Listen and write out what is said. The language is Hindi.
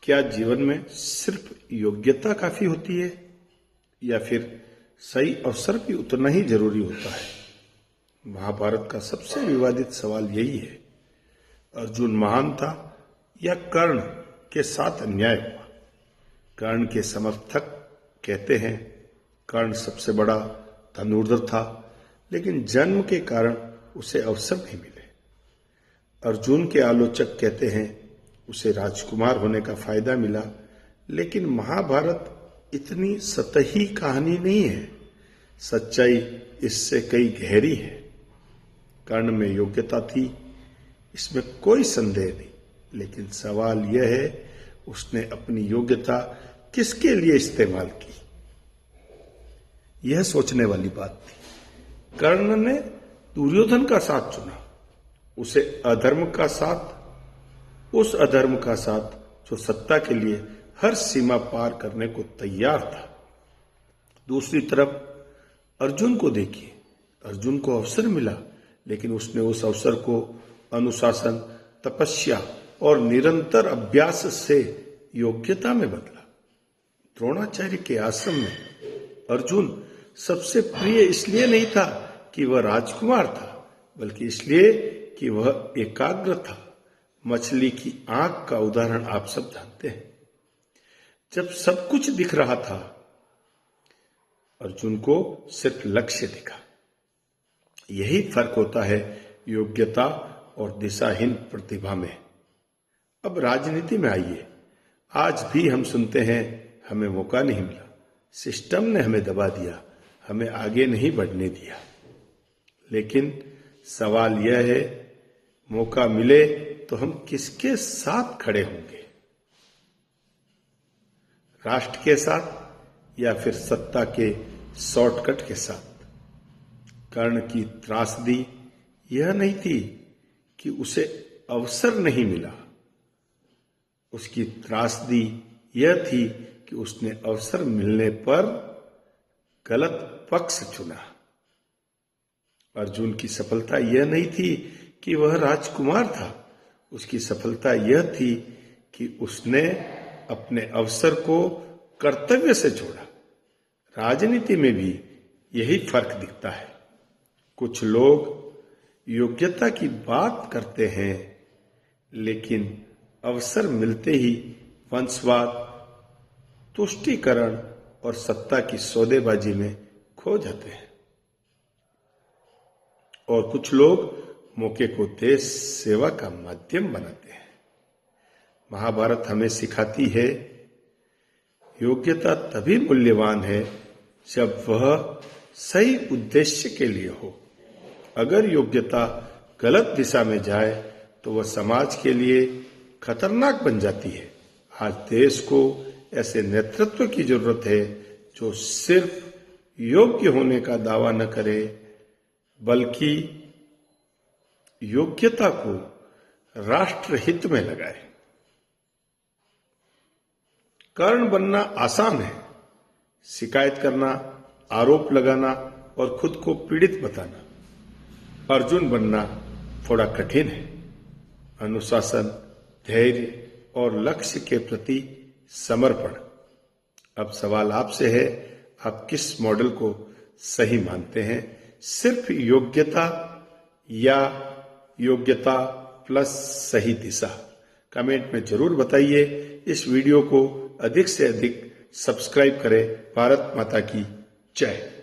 क्या जीवन में सिर्फ योग्यता काफी होती है या फिर सही अवसर भी उतना ही जरूरी होता है? महाभारत का सबसे विवादित सवाल यही है। अर्जुन महान था या कर्ण के साथ अन्याय हुआ? कर्ण के समर्थक कहते हैं कर्ण सबसे बड़ा धनुर्धर था, लेकिन जन्म के कारण उसे अवसर नहीं मिले। अर्जुन के आलोचक कहते हैं उसे राजकुमार होने का फायदा मिला, लेकिन महाभारत इतनी सतही कहानी नहीं है। सच्चाई इससे कई गहरी है। कर्ण में योग्यता थी, इसमें कोई संदेह नहीं, लेकिन सवाल यह है उसने अपनी योग्यता किसके लिए इस्तेमाल की? यह सोचने वाली बात थी। कर्ण ने दुर्योधन का साथ चुना, उसे अधर्म का साथ, उस अधर्म का साथ जो सत्ता के लिए हर सीमा पार करने को तैयार था। दूसरी तरफ अर्जुन को देखिए, अर्जुन को अवसर मिला, लेकिन उसने उस अवसर को अनुशासन, तपस्या और निरंतर अभ्यास से योग्यता में बदला। द्रोणाचार्य के आश्रम में अर्जुन सबसे प्रिय इसलिए नहीं था कि वह राजकुमार था, बल्कि इसलिए कि वह एकाग्र था। मछली की आंख का उदाहरण आप सब जानते हैं। जब सब कुछ दिख रहा था, अर्जुन को सिर्फ लक्ष्य दिखा। यही फर्क होता है योग्यता और दिशाहीन प्रतिभा में। अब राजनीति में आइए। आज भी हम सुनते हैं हमें मौका नहीं मिला, सिस्टम ने हमें दबा दिया, हमें आगे नहीं बढ़ने दिया। लेकिन सवाल यह है, मौका मिले तो हम किसके साथ खड़े होंगे? राष्ट्र के साथ या फिर सत्ता के शॉर्टकट के साथ? कर्ण की त्रासदी यह नहीं थी कि उसे अवसर नहीं मिला, उसकी त्रासदी यह थी कि उसने अवसर मिलने पर गलत पक्ष चुना। अर्जुन की सफलता यह नहीं थी कि वह राजकुमार था, उसकी सफलता यह थी कि उसने अपने अवसर को कर्तव्य से जोड़ा। राजनीति में भी यही फर्क दिखता है। कुछ लोग योग्यता की बात करते हैं, लेकिन अवसर मिलते ही वंशवाद, तुष्टीकरण और सत्ता की सौदेबाजी में खो जाते हैं। और कुछ लोग मौके को देश सेवा का माध्यम बनाते हैं। महाभारत हमें सिखाती है योग्यता तभी मूल्यवान है जब वह सही उद्देश्य के लिए हो। अगर योग्यता गलत दिशा में जाए तो वह समाज के लिए खतरनाक बन जाती है। आज देश को ऐसे नेतृत्व की जरूरत है जो सिर्फ योग्य होने का दावा न करे, बल्कि योग्यता को राष्ट्र हित में लगाए। कर्ण बनना आसान है, शिकायत करना, आरोप लगाना और खुद को पीड़ित बताना। अर्जुन बनना थोड़ा कठिन है। अनुशासन, धैर्य और लक्ष्य के प्रति समर्पण। अब सवाल आपसे है, आप किस मॉडल को सही मानते हैं? सिर्फ योग्यता या योग्यता प्लस सही दिशा? कमेंट में जरूर बताइए। इस वीडियो को अधिक से अधिक सब्सक्राइब करें। भारत माता की जय।